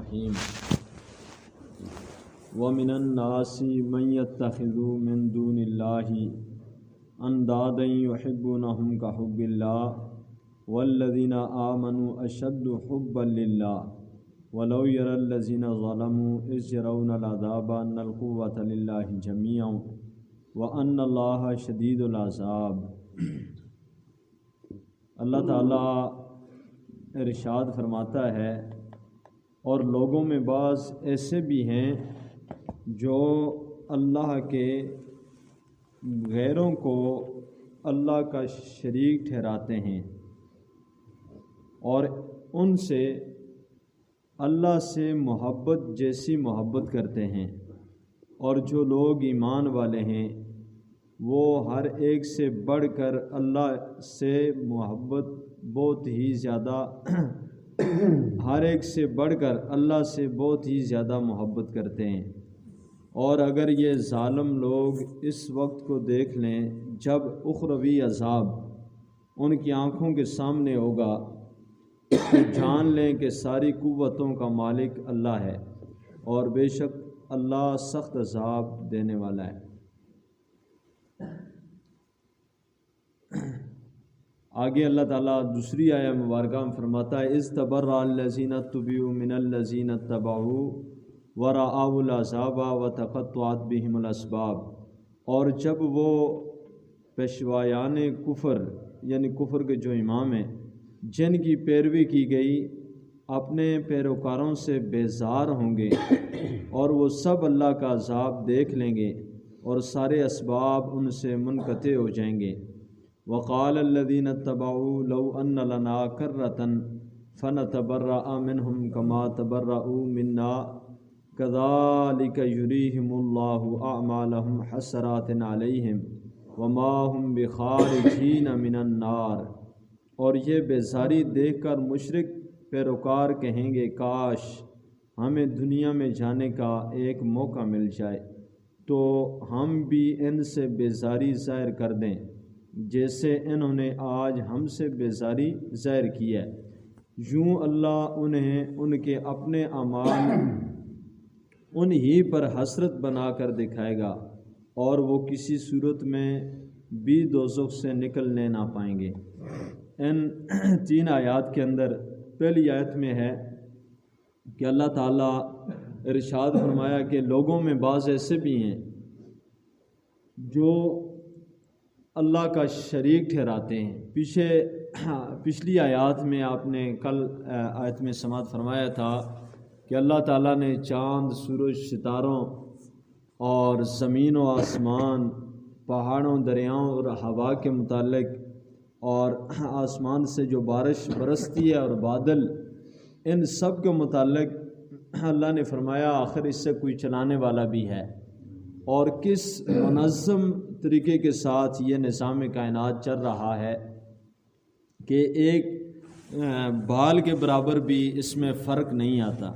الرحیم وَمِنَ النَّاسِ مَن يَتَّخِذُ مِن دُونِ اللَّهِ أَندَادًا يُحِبُّونَهُمْ كَحُبِّ اللَّهِ وَالَّذِينَ آمَنُوا أَشَدُّ حُبًّا لِلَّهِ وَلَوْ يَرَى الَّذِينَ ظَلَمُوا إِذْ يَرَوْنَ الْعَذَابَ أَنَّ الْقُوَّةَ لِلَّهِ جَمِيعًا وَأَنَّ اللَّهَ شَدِيدُ الْعَذَابِ۔ اللہ تعالیٰ ارشاد فرماتا ہے، اور لوگوں میں بعض ایسے بھی ہیں جو اللہ کے غیروں کو اللہ کا شریک ٹھہراتے ہیں اور ان سے اللہ سے محبت جیسی محبت کرتے ہیں، اور جو لوگ ایمان والے ہیں وہ ہر ایک سے بڑھ کر اللہ سے محبت بہت ہی زیادہ ہر ایک سے بڑھ کر اللہ سے بہت ہی زیادہ محبت کرتے ہیں۔ اور اگر یہ ظالم لوگ اس وقت کو دیکھ لیں جب اخروی عذاب ان کی آنکھوں کے سامنے ہوگا تو جان لیں کہ ساری قوتوں کا مالک اللہ ہے، اور بے شک اللہ سخت عذاب دینے والا ہے۔ آگے اللہ تعالیٰ دوسری آیہ مبارکہ میں فرماتا ہے، اذ تبرأ الذین اتبعوا من الذین اتبعوا ورأوا العذاب وتقطعت بهم الاسباب۔ اور جب وہ پیشوایان کفر یعنی کفر کے جو امام ہیں جن کی پیروی کی گئی اپنے پیروکاروں سے بیزار ہوں گے، اور وہ سب اللہ کا عذاب دیکھ لیں گے اور سارے اسباب ان سے منقطع ہو جائیں گے۔ وقال الذین اتبعوا لو ان لنا کرۃ فنتبرأ منهم كما تبرؤوا منا كذلك يريهم الله اعمالهم حسرات عليهم وما هم بخارجین من النار۔ اور یہ بیزاری دیکھ کر مشرک پیروکار کہیں گے، کاش ہمیں دنیا میں جانے کا ایک موقع مل جائے تو ہم بھی ان سے بیزاری ظاہر کر دیں جیسے انہوں نے آج ہم سے بیزاری ظاہر کی ہے۔ یوں اللہ انہیں ان کے اپنے اعمال انہی پر حسرت بنا کر دکھائے گا، اور وہ کسی صورت میں بھی دوزخ سے نکلنے نہ پائیں گے۔ ان تین آیات کے اندر پہلی آیت میں ہے کہ اللہ تعالیٰ ارشاد فرمایا کہ لوگوں میں بعض ایسے بھی ہیں جو اللہ کا شریک ٹھہراتے ہیں۔ پچھلی آیات میں آپ نے کل آیت میں سماعت فرمایا تھا کہ اللہ تعالیٰ نے چاند، سورج، ستاروں اور زمین و آسمان، پہاڑوں، دریاؤں اور ہوا کے متعلق، اور آسمان سے جو بارش برستی ہے اور بادل، ان سب کے متعلق اللہ نے فرمایا آخر اس سے کوئی چلانے والا بھی ہے، اور کس منظم طریقے کے ساتھ یہ نظام کائنات چل رہا ہے کہ ایک بال کے برابر بھی اس میں فرق نہیں آتا۔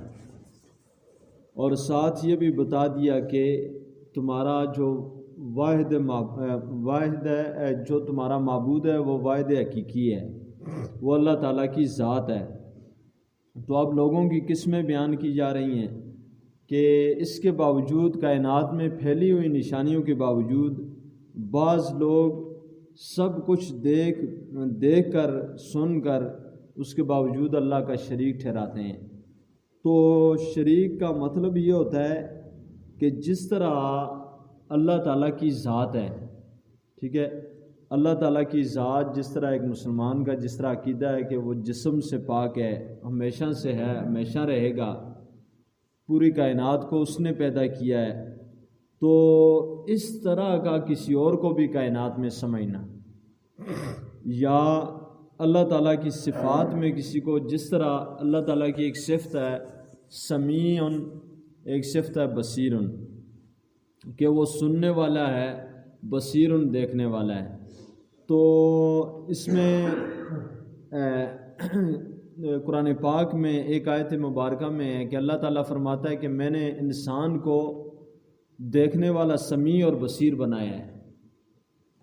اور ساتھ یہ بھی بتا دیا کہ تمہارا جو واحد ہے، جو تمہارا معبود ہے وہ واحد حقیقی ہے، وہ اللہ تعالیٰ کی ذات ہے۔ تو اب لوگوں کی قسمیں بیان کی جا رہی ہیں کہ اس کے باوجود کائنات میں پھیلی ہوئی نشانیوں کے باوجود بعض لوگ سب کچھ دیکھ کر سن کر اس کے باوجود اللہ کا شریک ٹھہراتے ہیں۔ تو شریک کا مطلب یہ ہوتا ہے کہ جس طرح اللہ تعالیٰ کی ذات ہے، ٹھیک ہے، اللہ تعالیٰ کی ذات جس طرح ایک مسلمان کا جس طرح عقیدہ ہے کہ وہ جسم سے پاک ہے، ہمیشہ سے ہے، ہمیشہ رہے گا، پوری کائنات کو اس نے پیدا کیا ہے، تو اس طرح کا کسی اور کو بھی کائنات میں سمجھنا، یا اللہ تعالیٰ کی صفات میں کسی کو، جس طرح اللہ تعالیٰ کی ایک صفت ہے سمیع، ایک صفت ہے بصیر، کہ وہ سننے والا ہے، بصیر دیکھنے والا ہے۔ تو اس میں قرآن پاک میں ایک آیت مبارکہ میں ہے کہ اللہ تعالیٰ فرماتا ہے کہ میں نے انسان کو دیکھنے والا سمیع اور بصیر بنایا ہے۔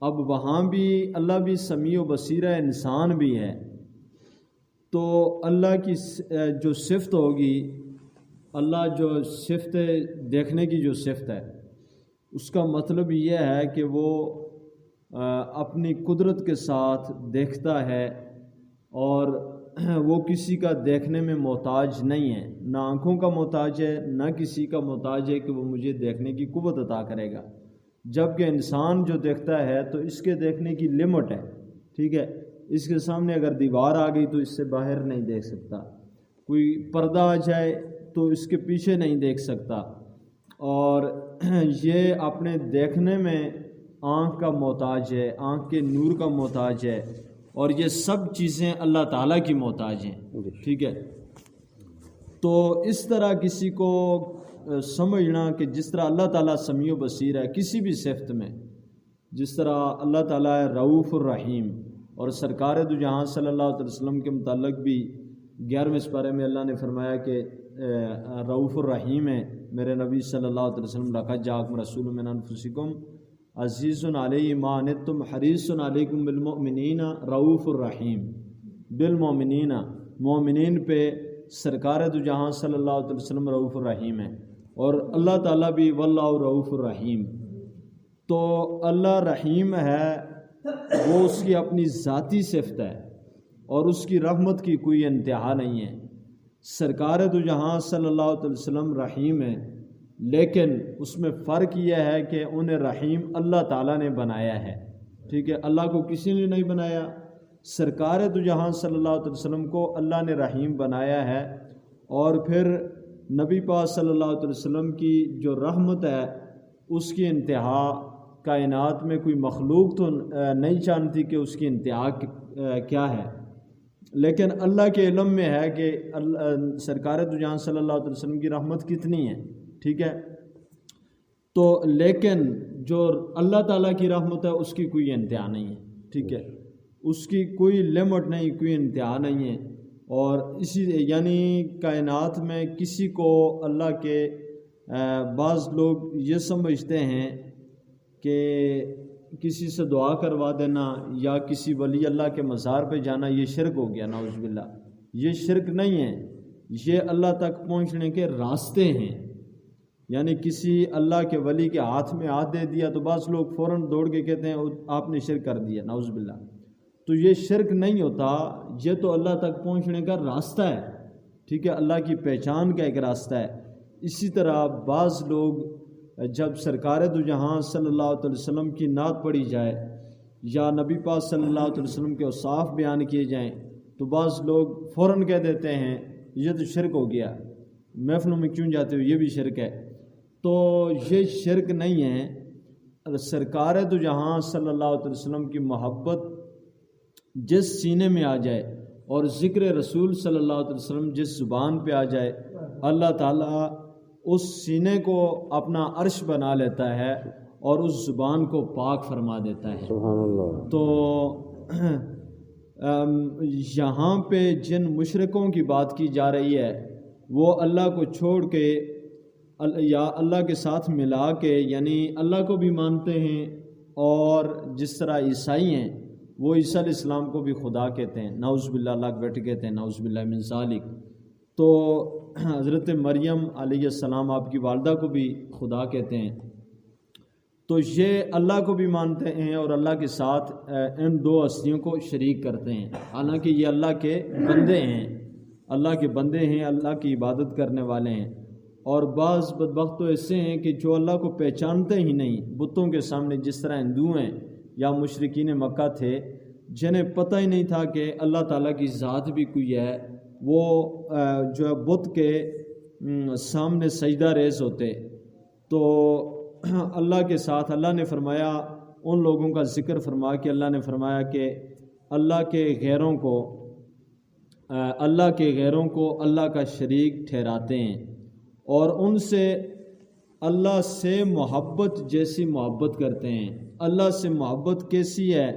اب وہاں بھی اللہ بھی سمیع و بصیر ہے، انسان بھی ہے، تو اللہ کی جو صفت ہوگی اللہ جو صفت دیکھنے کی جو صفت ہے اس کا مطلب یہ ہے کہ وہ اپنی قدرت کے ساتھ دیکھتا ہے اور وہ کسی کا دیکھنے میں محتاج نہیں ہے، نہ آنکھوں کا محتاج ہے نہ کسی کا محتاج ہے کہ وہ مجھے دیکھنے کی قوت عطا کرے گا۔ جبکہ انسان جو دیکھتا ہے تو اس کے دیکھنے کی لمٹ ہے، ٹھیک ہے، اس کے سامنے اگر دیوار آ گئی تو اس سے باہر نہیں دیکھ سکتا، کوئی پردہ آ جائے تو اس کے پیچھے نہیں دیکھ سکتا، اور یہ اپنے دیکھنے میں آنکھ کا محتاج ہے، آنکھ کے نور کا محتاج ہے، اور یہ سب چیزیں اللہ تعالیٰ کی محتاج ہیں، ٹھیک ہے۔ تو اس طرح کسی کو سمجھنا کہ جس طرح اللہ تعالیٰ سمیع و بصیر ہے کسی بھی صفت میں، جس طرح اللہ تعالیٰ ہے رؤوف الرحیم، اور سرکار دو جہاں صلی اللہ علیہ وسلم کے متعلق بھی 11ویں سپارے میں اللہ نے فرمایا کہ رؤوف الرحیم ہے میرے نبی صلی اللہ علیہ وسلم، لقد جاءکم رسول من انفسکم عزیز علیہ ما عنتم حریص علیکم بالمؤمنین رؤوف الرحیم، بالمؤمنین، مومنین پہ سرکار دو جہاں صلی اللہ علیہ وسلم رؤوف الرحیم ہے، اور اللہ تعالیٰ بھی واللہ رؤوف الرحیم۔ تو اللہ رحیم ہے، وہ اس کی اپنی ذاتی صفت ہے اور اس کی رحمت کی کوئی انتہا نہیں ہے۔ سرکار دو جہاں صلی اللہ علیہ وسلم رحیم ہے، لیکن اس میں فرق یہ ہے کہ انہیں رحیم اللہ تعالیٰ نے بنایا ہے، ٹھیک ہے، اللہ کو کسی نے نہیں بنایا۔ سرکار دو جہاں صلی اللہ علیہ وسلم کو اللہ نے رحیم بنایا ہے، اور پھر نبی پاک صلی اللہ علیہ وسلم کی جو رحمت ہے اس کی انتہا کائنات میں کوئی مخلوق تو نہیں جانتی کہ اس کی انتہا کیا ہے، لیکن اللہ کے علم میں ہے کہ سرکار دو جہاں صلی اللہ علیہ وسلم کی رحمت کتنی ہے، ٹھیک ہے۔ تو لیکن جو اللہ تعالیٰ کی رحمت ہے اس کی کوئی انتہا نہیں ہے، ٹھیک ہے، اس کی کوئی لمٹ نہیں، کوئی انتہا نہیں ہے، اور اسی یعنی کائنات میں کسی کو اللہ کے بعض لوگ یہ سمجھتے ہیں کہ کسی سے دعا کروا دینا یا کسی ولی اللہ کے مزار پہ جانا یہ شرک ہو گیا، نعوذ باللہ۔ یہ شرک نہیں ہے، یہ اللہ تک پہنچنے کے راستے ہیں، یعنی کسی اللہ کے ولی کے ہاتھ میں ہاتھ دے دیا تو بعض لوگ فوراً دوڑ کے کہتے ہیں آپ نے شرک کر دیا، نعوذ باللہ۔ تو یہ شرک نہیں ہوتا، یہ تو اللہ تک پہنچنے کا راستہ ہے، ٹھیک ہے، اللہ کی پہچان کا ایک راستہ ہے۔ اسی طرح بعض لوگ جب سرکار دو جہاں صلی اللہ علیہ وسلم کی نعت پڑھی جائے یا نبی پاک صلی اللہ علیہ وسلم کے اوصاف بیان کیے جائیں تو بعض لوگ فوراً کہہ دیتے ہیں یہ تو شرک ہو گیا، محفلوں میں کیوں جاتے ہو، یہ بھی شرک ہے۔ تو یہ شرک نہیں ہے، سرکار دو جہاں صلی اللہ علیہ وسلم کی محبت جس سینے میں آ جائے اور ذکر رسول صلی اللہ علیہ وسلم جس زبان پہ آ جائے، اللہ تعالیٰ اس سینے کو اپنا عرش بنا لیتا ہے اور اس زبان کو پاک فرما دیتا ہے۔ سبحان اللہ۔ تو یہاں پہ جن مشرکوں کی بات کی جا رہی ہے وہ اللہ کو چھوڑ کے یا اللہ کے ساتھ ملا کے، یعنی اللہ کو بھی مانتے ہیں، اور جس طرح عیسائی ہیں وہ عیسیٰ علیہ السلام کو بھی خدا کہتے ہیں، نعوذ باللہ، اللہ کے بیٹے کہتے ہیں، نعوذ باللہ من ذالک۔ تو حضرت مریم علیہ السلام آپ کی والدہ کو بھی خدا کہتے ہیں۔ تو یہ اللہ کو بھی مانتے ہیں اور اللہ کے ساتھ ان دو ہستیوں کو شریک کرتے ہیں، حالانکہ یہ اللہ کے بندے ہیں، اللہ کے بندے ہیں، اللہ کی عبادت کرنے والے ہیں۔ اور بعض بدبخت تو ایسے ہیں کہ جو اللہ کو پہچانتے ہی نہیں، بتوں کے سامنے، جس طرح ہندو ہیں یا مشرکین مکہ تھے جنہیں پتہ ہی نہیں تھا کہ اللہ تعالیٰ کی ذات بھی کوئی ہے، وہ جو ہے بت کے سامنے سجدہ ریز ہوتے۔ تو اللہ کے ساتھ اللہ نے فرمایا، ان لوگوں کا ذکر فرما کہ اللہ نے فرمایا کہ اللہ کے غیروں کو اللہ کا شریک ٹھہراتے ہیں، اور ان سے اللہ سے محبت جیسی محبت کرتے ہیں۔ اللہ سے محبت کیسی ہے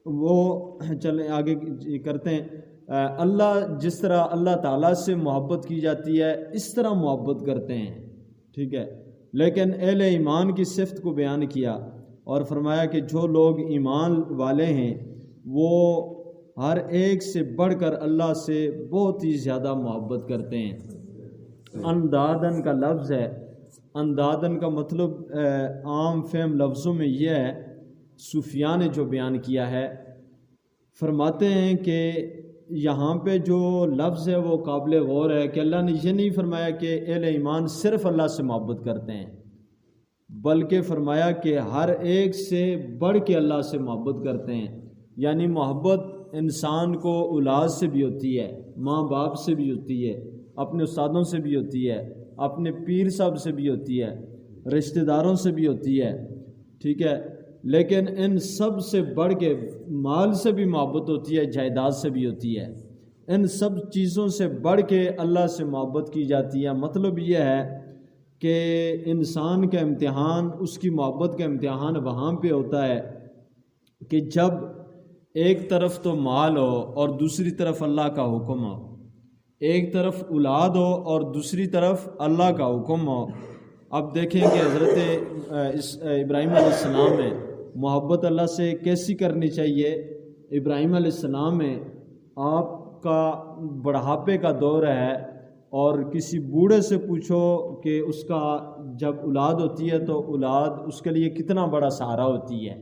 وہ چلیں آگے کرتے ہیں۔ اللہ جس طرح اللہ تعالیٰ سے محبت کی جاتی ہے اس طرح محبت کرتے ہیں، ٹھیک ہے، لیکن اہل ایمان کی صفت کو بیان کیا اور فرمایا کہ جو لوگ ایمان والے ہیں وہ ہر ایک سے بڑھ کر اللہ سے بہت ہی زیادہ محبت کرتے ہیں۔ اندادن کا لفظ ہے، اندادن کا مطلب عام فہم لفظوں میں یہ ہے، صوفیاء نے جو بیان کیا ہے، فرماتے ہیں کہ یہاں پہ جو لفظ ہے وہ قابل غور ہے کہ اللہ نے یہ نہیں فرمایا کہ اہل ایمان صرف اللہ سے محبت کرتے ہیں، بلکہ فرمایا کہ ہر ایک سے بڑھ کے اللہ سے محبت کرتے ہیں۔ یعنی محبت انسان کو اولاد سے بھی ہوتی ہے، ماں باپ سے بھی ہوتی ہے، اپنے استادوں سے بھی ہوتی ہے، اپنے پیر صاحب سے بھی ہوتی ہے، رشتہ داروں سے بھی ہوتی ہے، ٹھیک ہے، لیکن ان سب سے بڑھ کے مال سے بھی محبت ہوتی ہے، جائیداد سے بھی ہوتی ہے، ان سب چیزوں سے بڑھ کے اللہ سے محبت کی جاتی ہے۔ مطلب یہ ہے کہ انسان کا امتحان، اس کی محبت کا امتحان وہاں پہ ہوتا ہے کہ جب ایک طرف تو مال ہو اور دوسری طرف اللہ کا حکم ہو، ایک طرف اولاد ہو اور دوسری طرف اللہ کا حکم ہو۔ اب دیکھیں کہ حضرت ابراہیم علیہ السلام ہے، محبت اللہ سے کیسی کرنی چاہیے؟ ابراہیم علیہ السلام ہے، آپ کا بڑھاپے کا دور ہے اور کسی بوڑھے سے پوچھو کہ اس کا جب اولاد ہوتی ہے تو اولاد اس کے لیے کتنا بڑا سہارا ہوتی ہے،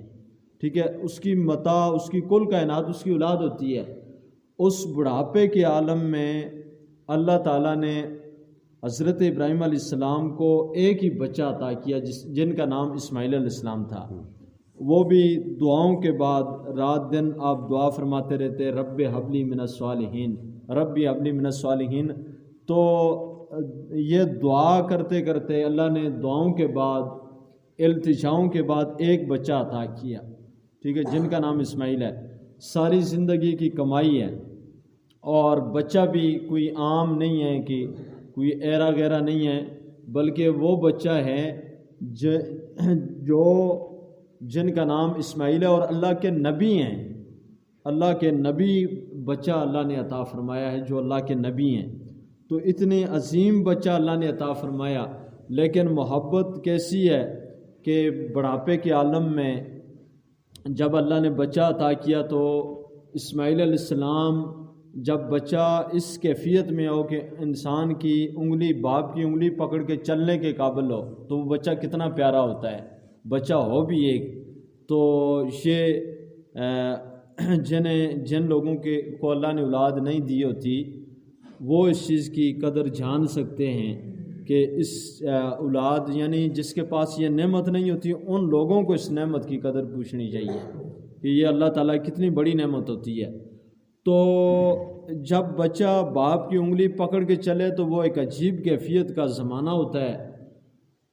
ٹھیک ہے، اس کی متاع، اس کی کل کائنات اس کی اولاد ہوتی ہے۔ اس بڑھاپے کے عالم میں اللہ تعالیٰ نے حضرت ابراہیم علیہ السلام کو ایک ہی بچہ عطا کیا جن کا نام اسماعیل علیہ السلام تھا۔ وہ بھی دعاؤں کے بعد رات دن آپ دعا فرماتے رہتے، رب حبلی من الصالحین، رب حبلی من الصالحین۔ تو یہ دعا کرتے کرتے اللہ نے دعاؤں کے بعد، التجاؤں کے بعد ایک بچہ عطا کیا، ٹھیک ہے، جن کا نام اسماعیل ہے۔ ساری زندگی کی کمائی ہے، اور بچہ بھی کوئی عام نہیں ہے کہ کوئی ایرا گیرا نہیں ہے، بلکہ وہ بچہ ہے جو جن کا نام اسماعیل ہے اور اللہ کے نبی ہیں، اللہ کے نبی بچہ اللہ نے عطا فرمایا ہے جو اللہ کے نبی ہیں۔ تو اتنے عظیم بچہ اللہ نے عطا فرمایا، لیکن محبت کیسی ہے کہ بڑھاپے کے عالم میں جب اللہ نے بچہ عطا کیا تو اسماعیل علیہ السلام جب بچہ اس کیفیت میں ہو کہ انسان کی انگلی، باپ کی انگلی پکڑ کے چلنے کے قابل ہو، تو وہ بچہ کتنا پیارا ہوتا ہے، بچہ ہو بھی ایک۔ تو یہ جن لوگوں کو اللہ نے اولاد نہیں دی ہوتی، وہ اس چیز کی قدر جان سکتے ہیں کہ اس اولاد، یعنی جس کے پاس یہ نعمت نہیں ہوتی، ان لوگوں کو اس نعمت کی قدر پوچھنی چاہیے کہ یہ اللہ تعالیٰ کتنی بڑی نعمت ہوتی ہے۔ تو جب بچہ باپ کی انگلی پکڑ کے چلے تو وہ ایک عجیب کیفیت کا زمانہ ہوتا ہے۔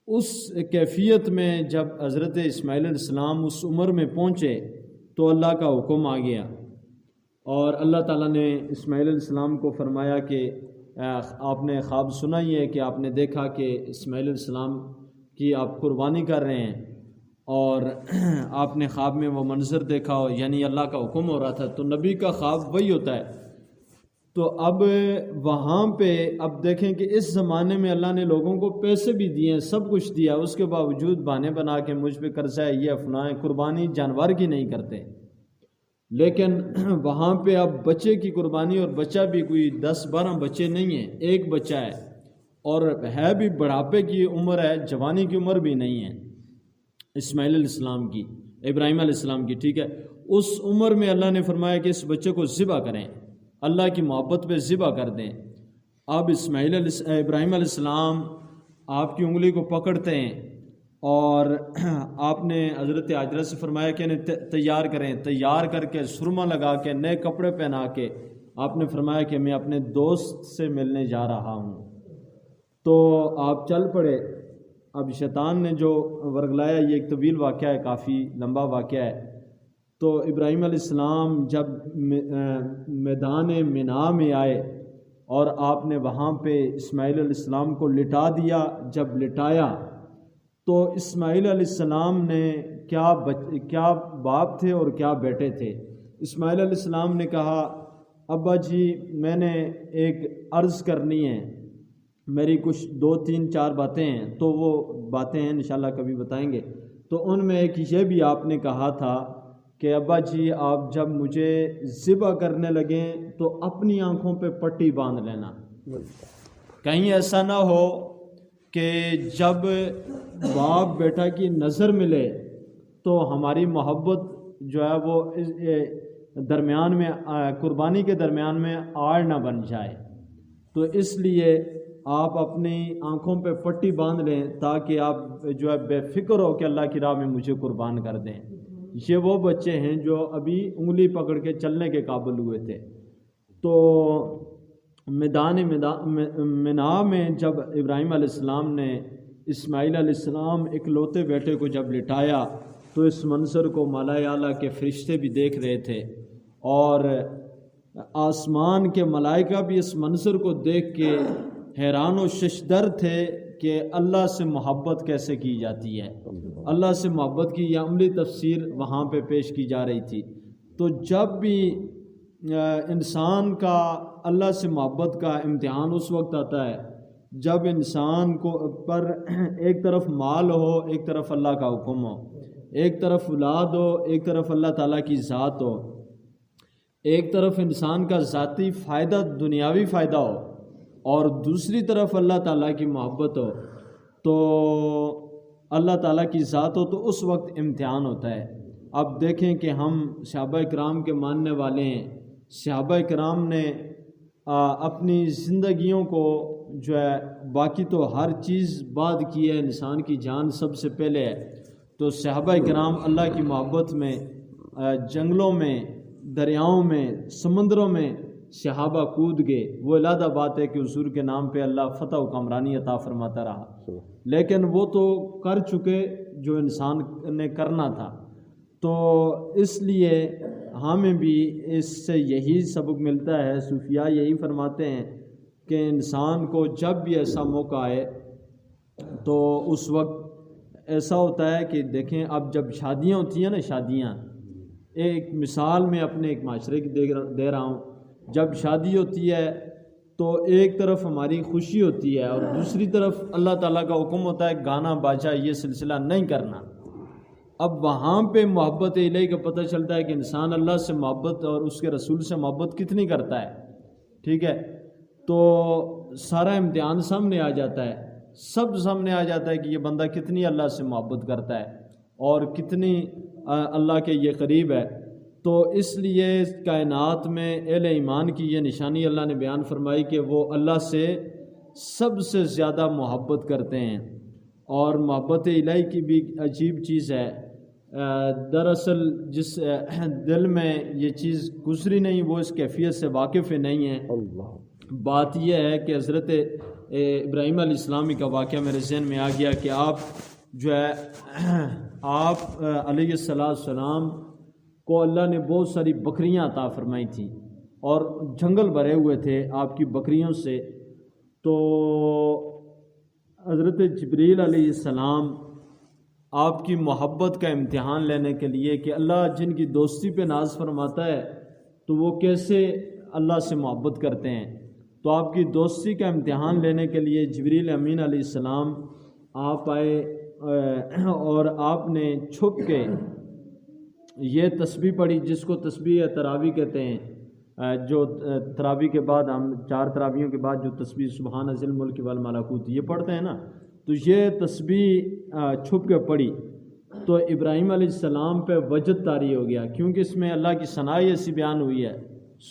اس کیفیت میں جب حضرت اسماعیل علیہ السلام اس عمر میں پہنچے تو اللہ کا حکم آ گیا، اور اللہ تعالیٰ نے اسماعیل علیہ السلام کو فرمایا کہ آپ نے خواب سنا ہی ہے کہ آپ نے دیکھا کہ اسماعیل علیہ السلام کی آپ قربانی کر رہے ہیں، اور آپ نے خواب میں وہ منظر دیکھا ہو، یعنی اللہ کا حکم ہو رہا تھا۔ تو نبی کا خواب وہی ہوتا ہے۔ تو اب وہاں پہ اب دیکھیں کہ اس زمانے میں اللہ نے لوگوں کو پیسے بھی دیے ہیں، سب کچھ دیا، اس کے باوجود بہانے بنا کے مجھ پہ قرضہ ہے، یہ افنائیں، قربانی جانور کی نہیں کرتے۔ لیکن وہاں پہ اب بچے کی قربانی، اور بچہ بھی کوئی 10-12 بچے نہیں ہیں، ایک بچہ ہے، اور ہے بھی بڑھاپے کی عمر ہے، جوانی کی عمر بھی نہیں ہے اسماعیل علیہ السلام کی، ابراہیم علیہ السلام کی، ٹھیک ہے۔ اس عمر میں اللہ نے فرمایا کہ اس بچے کو ذبح کریں، اللہ کی محبت پہ ذبح کر دیں۔ اب ابراہیم علیہ السلام آپ کی انگلی کو پکڑتے ہیں، اور آپ نے حضرت حاجرہ سے فرمایا کہ انہیں تیار کریں، تیار کر کے سرما لگا کے نئے کپڑے پہنا کے آپ نے فرمایا کہ میں اپنے دوست سے ملنے جا رہا ہوں۔ تو آپ چل پڑے۔ اب شیطان نے جو ورگلایا، یہ ایک طویل واقعہ ہے، کافی لمبا واقعہ ہے۔ تو ابراہیم علیہ السلام جب میدان منا میں آئے اور آپ نے وہاں پہ اسماعیل علیہ السلام کو لٹا دیا، جب لٹایا تو اسماعیل علیہ السلام نے کیا باپ تھے اور کیا بیٹے تھے۔ اسماعیل علیہ السلام نے کہا، ابا جی میں نے ایک عرض کرنی ہے، میری کچھ 2-3-4 باتیں ہیں، تو وہ باتیں ہیں انشاءاللہ کبھی بتائیں گے۔ تو ان میں ایک یہ بھی آپ نے کہا تھا کہ ابا جی آپ جب مجھے ذبح کرنے لگیں تو اپنی آنکھوں پہ پٹی باندھ لینا، کہیں ایسا نہ ہو کہ جب باپ بیٹا کی نظر ملے تو ہماری محبت جو ہے وہ درمیان میں قربانی کے درمیان میں آڑ نہ بن جائے. تو اس لیے آپ اپنی آنکھوں پہ پٹی باندھ لیں تاکہ آپ جو ہے بے فکر ہو کہ اللہ کی راہ میں مجھے قربان کر دیں. یہ وہ بچے ہیں جو ابھی انگلی پکڑ کے چلنے کے قابل ہوئے تھے. تو میدان منا میں جب ابراہیم علیہ السلام نے اسماعیل علیہ السلام اکلوتے بیٹے کو جب لٹایا تو اس منظر کو ملائے اعلیٰ کے فرشتے بھی دیکھ رہے تھے اور آسمان کے ملائکہ بھی اس منظر کو دیکھ کے حیران و ششدر تھے کہ اللہ سے محبت کیسے کی جاتی ہے. اللہ سے محبت کی یہ عملی تفسیر وہاں پہ پیش کی جا رہی تھی. تو جب بھی انسان کا اللہ سے محبت کا امتحان اس وقت آتا ہے جب انسان کو پر ایک طرف مال ہو، ایک طرف اللہ کا حکم ہو، ایک طرف اولاد ہو، ایک طرف اللہ تعالیٰ کی ذات ہو، ایک طرف انسان کا ذاتی فائدہ دنیاوی فائدہ ہو اور دوسری طرف اللہ تعالیٰ کی محبت ہو، تو اللہ تعالیٰ کی ذات ہو، تو اس وقت امتحان ہوتا ہے. اب دیکھیں کہ ہم صحابہ کرام کے ماننے والے ہیں. صحابہ کرام نے اپنی زندگیوں کو جو ہے، باقی تو ہر چیز بعد کی ہے، انسان کی جان سب سے پہلے ہے. تو صحابہ کرام اللہ کی محبت میں جنگلوں میں، دریاؤں میں، سمندروں میں صحابہ کود گئے. وہ علیحدہ بات ہے کہ حضور کے نام پہ اللہ فتح و کامرانی عطا فرماتا رہا، لیکن وہ تو کر چکے جو انسان نے کرنا تھا. تو اس لیے ہمیں بھی اس سے یہی سبق ملتا ہے. صوفیاء یہی فرماتے ہیں کہ انسان کو جب بھی ایسا موقع آئے تو اس وقت ایسا ہوتا ہے کہ دیکھیں اب جب شادیاں ہوتی ہیں نا، شادیاں ایک مثال میں اپنے ایک معاشرے کی دے رہا ہوں. جب شادی ہوتی ہے تو ایک طرف ہماری خوشی ہوتی ہے اور دوسری طرف اللہ تعالیٰ کا حکم ہوتا ہے گانا باجا یہ سلسلہ نہیں کرنا. اب وہاں پہ محبت الہی کا پتہ چلتا ہے کہ انسان اللہ سے محبت اور اس کے رسول سے محبت کتنی کرتا ہے. ٹھیک ہے، تو سارا امتحان سامنے آ جاتا ہے، سب سامنے آ جاتا ہے کہ یہ بندہ کتنی اللہ سے محبت کرتا ہے اور کتنی اللہ کے یہ قریب ہے. تو اس لیے کائنات میں اہل ایمان کی یہ نشانی اللہ نے بیان فرمائی کہ وہ اللہ سے سب سے زیادہ محبت کرتے ہیں. اور محبت الہی کی بھی عجیب چیز ہے. دراصل جس دل میں یہ چیز گزری نہیں وہ اس کیفیت سے واقف نہیں ہے. بات یہ ہے کہ حضرت ابراہیم علیہ السلامی کا واقعہ میرے ذہن میں آ گیا کہ آپ جو ہے آپ علیہ السلام کو اللہ نے بہت ساری بکریاں عطا فرمائی تھیں اور جنگل بھرے ہوئے تھے آپ کی بکریوں سے. تو حضرت جبریل علیہ السلام آپ کی محبت کا امتحان لینے کے لیے کہ اللہ جن کی دوستی پہ ناز فرماتا ہے تو وہ کیسے اللہ سے محبت کرتے ہیں، تو آپ کی دوستی کا امتحان لینے کے لیے جبریل امین علیہ السلام آپ آئے اور آپ نے چھپ کے یہ تسبیح پڑھی جس کو تسبیح تراویح کہتے ہیں. جو تراویح کے بعد ہم 4 تراویحوں کے بعد جو تسبیح سبحان ذی الملک والملکوت یہ پڑھتے ہیں نا، تو یہ تسبیح چھپ کے پڑھی تو ابراہیم علیہ السلام پہ وجد طاری ہو گیا، کیونکہ اس میں اللہ کی ثنائی ایسی بیان ہوئی ہے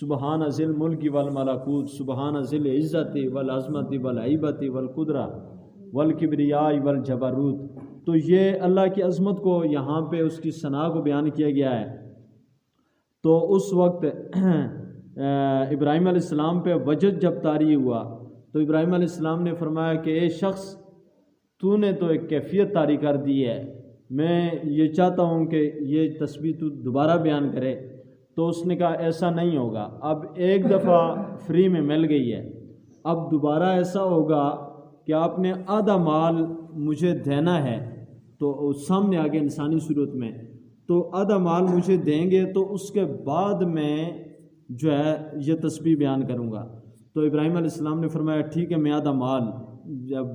سبحان ذی الملک والملکوت، سبحان ذی العزت والعظمت والہیبت والقدرہ والکبریاء والجبروت. تو یہ اللہ کی عظمت کو یہاں پہ اس کی ثنا کو بیان کیا گیا ہے. تو اس وقت ابراہیم علیہ السلام پہ وجد جب طاری ہوا تو ابراہیم علیہ السلام نے فرمایا کہ اے شخص تو نے تو ایک کیفیت طاری کر دی ہے، میں یہ چاہتا ہوں کہ یہ تسبیح تو دوبارہ بیان کرے. تو اس نے کہا ایسا نہیں ہوگا، اب ایک دفعہ فری میں مل گئی ہے، اب دوبارہ ایسا ہوگا کہ آپ نے آدھا مال مجھے دینا ہے. تو سامنے آگے انسانی صورت میں تو آدھا مال مجھے دیں گے تو اس کے بعد میں جو ہے یہ تسبیح بیان کروں گا. تو ابراہیم علیہ السلام نے فرمایا ٹھیک ہے، میں آدھا مال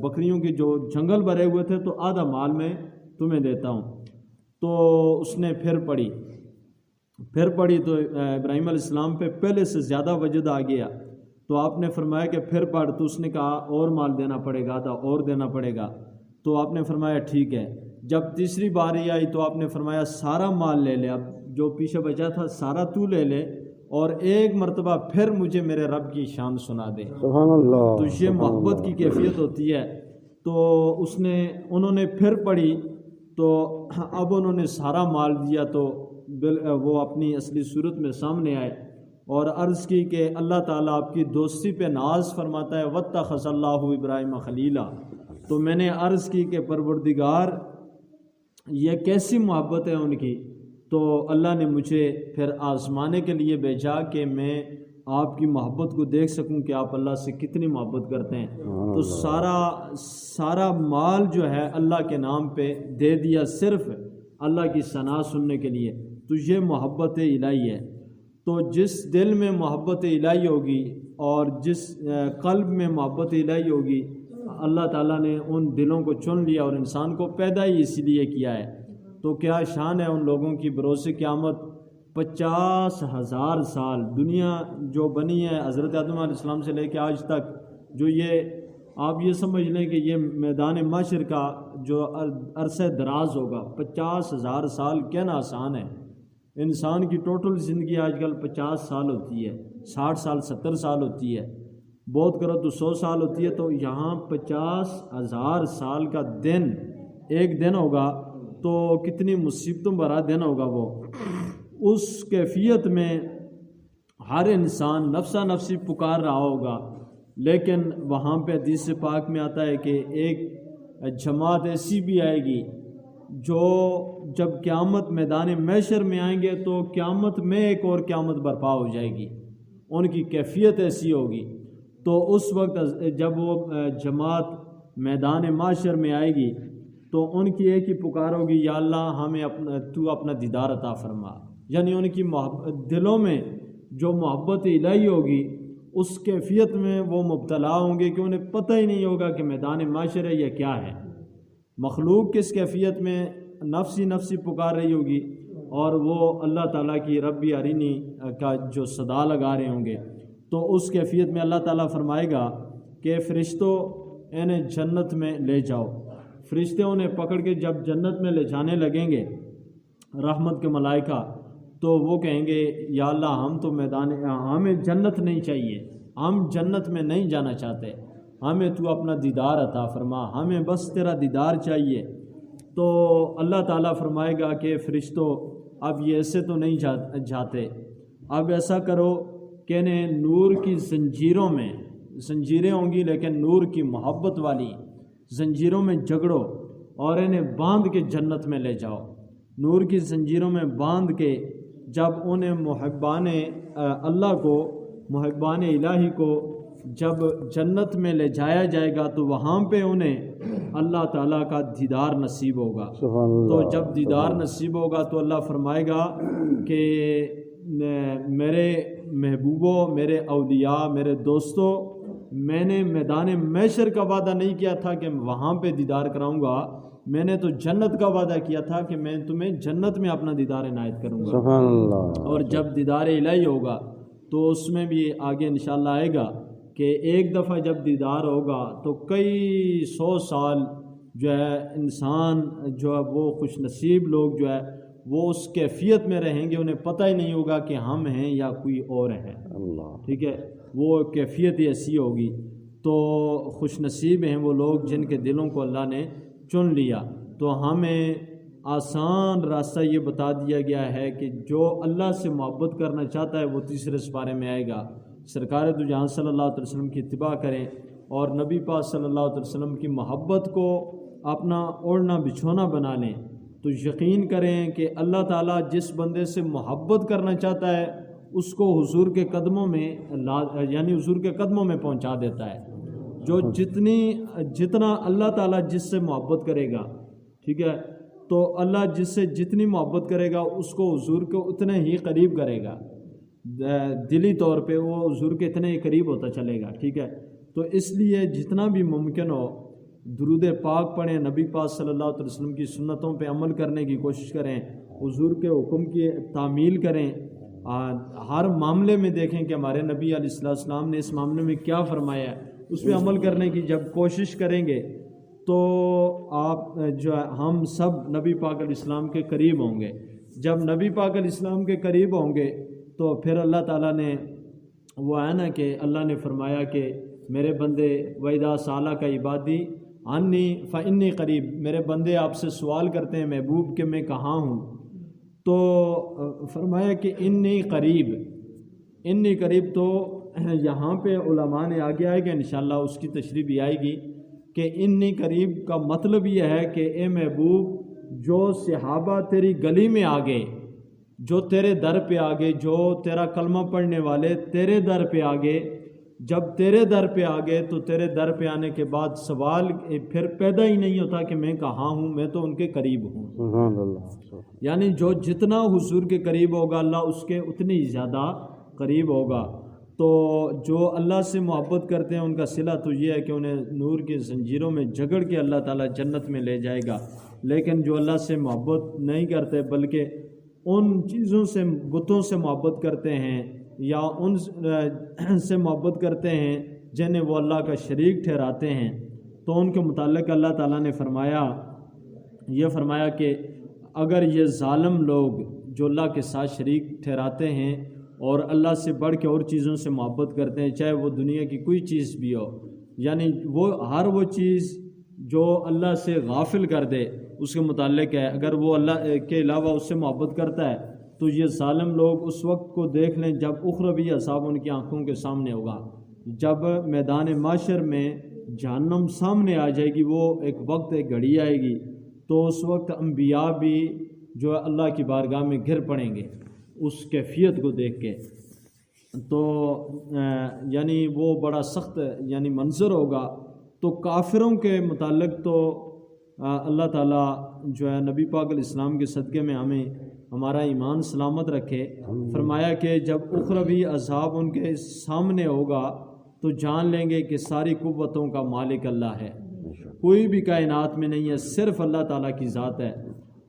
بکریوں کے جو جنگل بھرے ہوئے تھے تو آدھا مال میں تمہیں دیتا ہوں. تو اس نے پھر پڑھی تو ابراہیم علیہ السلام پہ پہلے سے زیادہ وجد آ گیا. تو آپ نے فرمایا کہ پھر پڑھ، تو اس نے کہا اور مال دینا پڑے گا، آدھا اور دینا پڑے گا، تو آپ نے فرمایا ٹھیک ہے۔ جب تیسری باری آئی تو آپ نے فرمایا سارا مال لے لے، اب جو پیچھے بچا تھا سارا تو لے لے، اور ایک مرتبہ پھر مجھے میرے رب کی شان سنا دے۔ سبحان اللہ، تو یہ محبت کی کیفیت ہوتی ہے۔ تو انہوں نے پھر پڑھی، تو اب انہوں نے سارا مال دیا، تو وہ اپنی اصلی صورت میں سامنے آئے اور عرض کی کہ اللہ تعالیٰ آپ کی دوستی پہ ناز فرماتا ہے، وَاتَّخَذَ اللَّهُ إِبْرَاهِيمَ خَلِيلًا۔ تو میں نے عرض کی کہ پروردگار یہ کیسی محبت ہے ان کی، تو اللہ نے مجھے پھر آزمانے کے لیے بھیجا کہ میں آپ کی محبت کو دیکھ سکوں کہ آپ اللہ سے کتنی محبت کرتے ہیں۔ تو سارا مال جو ہے اللہ کے نام پہ دے دیا، صرف اللہ کی ثنا سننے کے لیے۔ تو یہ محبت الہی ہے۔ تو جس دل میں محبت الہی ہوگی اور جس قلب میں محبت الہی ہوگی، اللہ تعالیٰ نے ان دلوں کو چن لیا، اور انسان کو پیدا ہی اسی لیے کیا ہے۔ تو کیا شان ہے ان لوگوں کی بروز قیامت۔ 50,000 سال دنیا جو بنی ہے حضرت آدم علیہ السلام سے لے کے آج تک، جو یہ آپ یہ سمجھ لیں کہ یہ میدان محشر کا جو عرصہ دراز ہوگا، 50,000 سال کہنا آسان ہے۔ انسان کی ٹوٹل زندگی آج کل 50 سال ہوتی ہے، 60 سال 70 سال ہوتی ہے، بہت کرو تو 100 سال ہوتی ہے۔ تو یہاں 50,000 سال کا دن ایک دن ہوگا، تو کتنی مصیبتوں بھرا دن ہوگا وہ۔ اس کیفیت میں ہر انسان نفسا نفسی پکار رہا ہوگا، لیکن وہاں پہ حدیث پاک میں آتا ہے کہ ایک جماعت ایسی بھی آئے گی جو جب قیامت میدان محشر میں آئیں گے تو قیامت میں ایک اور قیامت برپا ہو جائے گی، ان کی کیفیت ایسی ہوگی۔ تو اس وقت جب وہ جماعت میدان محشر میں آئے گی تو ان کی ایک ہی پکار ہوگی، یا اللہ ہمیں تو اپنا دیدار عطا فرما۔ یعنی ان کی دلوں میں جو محبت الہی ہوگی، اس کیفیت میں وہ مبتلا ہوں گے کہ انہیں پتہ ہی نہیں ہوگا کہ میدان محشر ہے یا کیا ہے۔ مخلوق کس کیفیت میں نفسی پکار رہی ہوگی، اور وہ اللہ تعالیٰ کی ربی ارینی کا جو صدا لگا رہے ہوں گے، تو اس کیفیت میں اللہ تعالیٰ فرمائے گا کہ فرشتوں انہیں جنت میں لے جاؤ۔ فرشتے انہیں پکڑ کے جب جنت میں لے جانے لگیں گے رحمت کے ملائکہ، تو وہ کہیں گے یا اللہ ہم تو ہمیں جنت نہیں چاہیے، ہم جنت میں نہیں جانا چاہتے، ہمیں تو اپنا دیدار عطا فرما، ہمیں بس تیرا دیدار چاہیے۔ تو اللہ تعالیٰ فرمائے گا کہ فرشتوں اب یہ ایسے تو نہیں جاتے، اب ایسا کرو کہ انہیں نور کی زنجیریں ہوں گی، لیکن نور کی محبت والی زنجیروں میں جگڑو اور انہیں باندھ کے جنت میں لے جاؤ۔ نور کی زنجیروں میں باندھ کے جب انہیں محبان اللہ کو، محبان الہی کو جب جنت میں لے جایا جائے گا تو وہاں پہ انہیں اللہ تعالیٰ کا دیدار نصیب ہوگا۔ تو جب دیدار نصیب ہوگا تو اللہ فرمائے گا کہ میرے محبوبوں، میرے اولیاء، میرے دوستوں، میں نے میدان محشر کا وعدہ نہیں کیا تھا کہ وہاں پہ دیدار کراؤں گا، میں نے تو جنت کا وعدہ کیا تھا کہ میں تمہیں جنت میں اپنا دیدار عنایت کروں گا۔ سبحان اللہ۔ اور جب دیدار الہی ہوگا تو اس میں بھی آگے انشاءاللہ آئے گا کہ ایک دفعہ جب دیدار ہوگا تو کئی 100 سال جو ہے انسان جو ہے وہ خوش نصیب لوگ جو ہے وہ اس کیفیت میں رہیں گے، انہیں پتہ ہی نہیں ہوگا کہ ہم ہیں یا کوئی اور ہے۔ ٹھیک ہے، وہ کیفیت ہی ایسی ہوگی۔ تو خوش نصیب ہیں وہ لوگ جن کے دلوں کو اللہ نے چن لیا۔ تو ہمیں آسان راستہ یہ بتا دیا گیا ہے کہ جو اللہ سے محبت کرنا چاہتا ہے وہ تیسرے سپارے میں آئے گا، سرکار دو جہاں صلی اللہ علیہ وسلم کی اتباع کریں اور نبی پاک صلی اللہ علیہ وسلم کی محبت کو اپنا اوڑھنا بچھونا بنا لیں، تو یقین کریں کہ اللہ تعالیٰ جس بندے سے محبت کرنا چاہتا ہے اس کو حضور کے قدموں میں یعنی حضور کے قدموں میں پہنچا دیتا ہے۔ جو جتنا اللہ تعالیٰ جس سے محبت کرے گا، ٹھیک ہے، تو اللہ جس سے جتنی محبت کرے گا اس کو حضور کو اتنے ہی قریب کرے گا، دلی طور پہ وہ حضور کے اتنے ہی قریب ہوتا چلے گا۔ ٹھیک ہے، تو اس لیے جتنا بھی ممکن ہو درود پاک پڑھیں، نبی پاک صلی اللہ علیہ وسلم کی سنتوں پہ عمل کرنے کی کوشش کریں، حضور کے حکم کی تعمیل کریں، ہر معاملے میں دیکھیں کہ ہمارے نبی علیہ السلام نے اس معاملے میں کیا فرمایا ہے، اس پہ عمل کرنے کی جب کوشش کریں گے تو آپ جو ہے ہم سب نبی پاک علیہ السلام کے قریب ہوں گے۔ جب نبی پاک علیہ السلام کے قریب ہوں گے تو پھر اللہ تعالیٰ نے وہ ہے نا کہ اللہ نے فرمایا کہ میرے بندے وَإِذَا سَأَلَكَ عِبَادِي عَنِّي فَإِنِّي قریب، میرے بندے آپ سے سوال کرتے ہیں محبوب کہ میں کہاں ہوں، تو فرمایا کہ انی قریب، تو یہاں پہ علماء نے آگے آئے گا انشاءاللہ اس کی تشریح بھی آئے گی کہ انی قریب کا مطلب یہ ہے کہ اے محبوب جو صحابہ تیری گلی میں آ گئے، جو تیرے در پہ آ گئے، جو تیرا کلمہ پڑھنے والے تیرے در پہ آ گئے، جب تیرے در پہ آ گئے تو تیرے در پہ آنے کے بعد سوال پھر پیدا ہی نہیں ہوتا کہ میں کہاں ہوں، میں تو ان کے قریب ہوں۔ سبحان اللہ۔ یعنی جو جتنا حضور کے قریب ہوگا اللہ اس کے اتنی زیادہ قریب ہوگا۔ تو جو اللہ سے محبت کرتے ہیں ان کا صلہ تو یہ ہے کہ انہیں نور کی زنجیروں میں جگڑ کے اللہ تعالیٰ جنت میں لے جائے گا، لیکن جو اللہ سے محبت نہیں کرتے بلکہ ان چیزوں سے، بتوں سے محبت کرتے ہیں یا ان سے محبت کرتے ہیں جنہیں وہ اللہ کا شریک ٹھہراتے ہیں، تو ان کے متعلق اللہ تعالیٰ نے فرمایا کہ اگر یہ ظالم لوگ جو اللہ کے ساتھ شریک ٹھہراتے ہیں اور اللہ سے بڑھ کے اور چیزوں سے محبت کرتے ہیں، چاہے وہ دنیا کی کوئی چیز بھی ہو، یعنی ہر وہ چیز جو اللہ سے غافل کر دے اس کے متعلق ہے، اگر وہ اللہ کے علاوہ اس سے محبت کرتا ہے تو یہ ظالم لوگ اس وقت کو دیکھ لیں جب اخروی عذاب ان کی آنکھوں کے سامنے ہوگا، جب میدان معاشر میں جہنم سامنے آ جائے گی، وہ ایک وقت، ایک گھڑی آئے گی، تو اس وقت انبیاء بھی جو اللہ کی بارگاہ میں گر پڑیں گے اس کیفیت کو دیکھ کے، تو یعنی وہ بڑا سخت یعنی منظر ہوگا۔ تو کافروں کے متعلق تو اللہ تعالیٰ جو ہے نبی پاک علیہ السلام کے صدقے میں ہمیں ہمارا ایمان سلامت رکھے۔ فرمایا کہ جب اخروی عذاب ان کے سامنے ہوگا تو جان لیں گے کہ ساری قوتوں کا مالک اللہ ہے، کوئی بھی کائنات میں نہیں ہے، صرف اللہ تعالیٰ کی ذات ہے،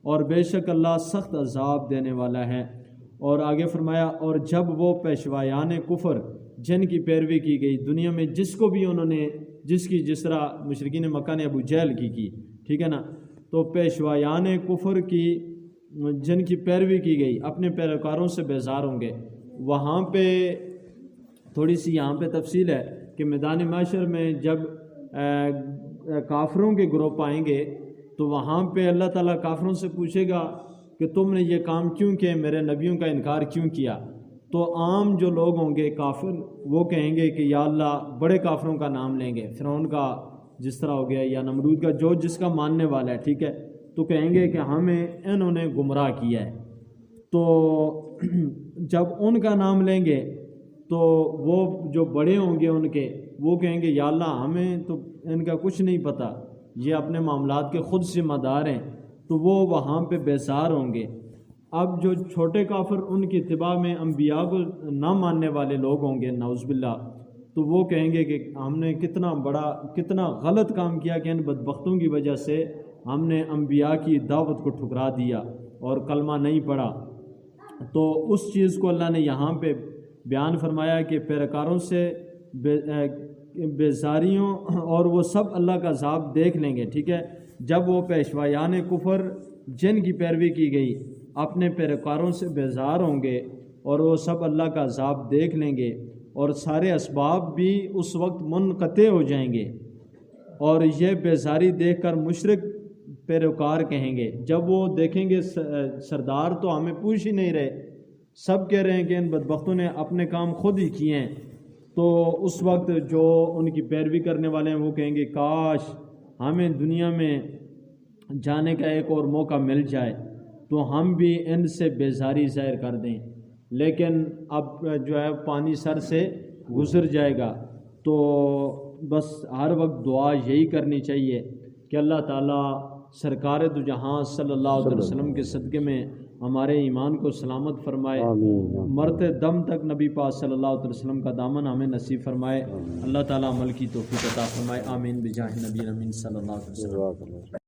اور بے شک اللہ سخت عذاب دینے والا ہے۔ اور آگے فرمایا اور جب وہ پیشوایان کفر جن کی پیروی کی گئی دنیا میں، جس کو بھی انہوں نے جس طرح مشرکین مکہ نے ابو جہل کی، ٹھیک ہے نا، تو پیشوایان کفر کی جن کی پیروی کی گئی اپنے پیروکاروں سے بیزار ہوں گے۔ وہاں پہ تھوڑی سی یہاں پہ تفصیل ہے کہ میدان معاشر میں جب کافروں کے گروپ آئیں گے تو وہاں پہ اللہ تعالیٰ کافروں سے پوچھے گا کہ تم نے یہ کام کیوں کیے، میرے نبیوں کا انکار کیوں کیا؟ تو عام جو لوگ ہوں گے کافر وہ کہیں گے کہ یا اللہ، بڑے کافروں کا نام لیں گے، فرعون کا جس طرح ہو گیا یا نمرود کا، جو جس کا ماننے والا ہے، ٹھیک ہے، تو کہیں گے کہ ہمیں انہوں نے گمراہ کیا ہے۔ تو جب ان کا نام لیں گے تو وہ جو بڑے ہوں گے ان کے، وہ کہیں گے یا اللہ ہمیں تو ان کا کچھ نہیں پتہ، یہ اپنے معاملات کے خود ذمہ دار ہیں، تو وہ وہاں پہ بیزار ہوں گے۔ اب جو چھوٹے کافر ان کی اتباع میں انبیاء کو نہ ماننے والے لوگ ہوں گے نعوذ باللہ، تو وہ کہیں گے کہ ہم نے کتنا غلط کام کیا کہ ان بدبختوں کی وجہ سے ہم نے انبیاء کی دعوت کو ٹھکرا دیا اور کلمہ نہیں پڑھا۔ تو اس چیز کو اللہ نے یہاں پہ بیان فرمایا کہ پیروکاروں سے بیزاریوں اور وہ سب اللہ کا عذاب دیکھ لیں گے، ٹھیک ہے، جب وہ پیشوایان کفر جن کی پیروی کی گئی اپنے پیروکاروں سے بیزار ہوں گے اور وہ سب اللہ کا عذاب دیکھ لیں گے، اور سارے اسباب بھی اس وقت منقطع ہو جائیں گے، اور یہ بیزاری دیکھ کر مشرک پیروکار کہیں گے، جب وہ دیکھیں گے سردار تو ہمیں پوچھ ہی نہیں رہے، سب کہہ رہے ہیں کہ ان بدبختوں نے اپنے کام خود ہی کیے ہیں، تو اس وقت جو ان کی پیروی کرنے والے ہیں وہ کہیں گے کاش ہمیں دنیا میں جانے کا ایک اور موقع مل جائے تو ہم بھی ان سے بیزاری ظاہر کر دیں، لیکن اب جو ہے پانی سر سے گزر جائے گا۔ تو بس ہر وقت دعا یہی کرنی چاہیے کہ اللہ تعالیٰ سرکار دو جہاں صلی اللہ علیہ وسلم کے صدقے میں ہمارے ایمان کو سلامت فرمائے، مرتے دم تک نبی پاک صلی اللہ علیہ وسلم کا دامن ہمیں نصیب فرمائے، اللہ تعالیٰ عمل کی توفیق عطا فرمائے، آمین بجاہ نبی امین صلی اللہ علیہ وسلم۔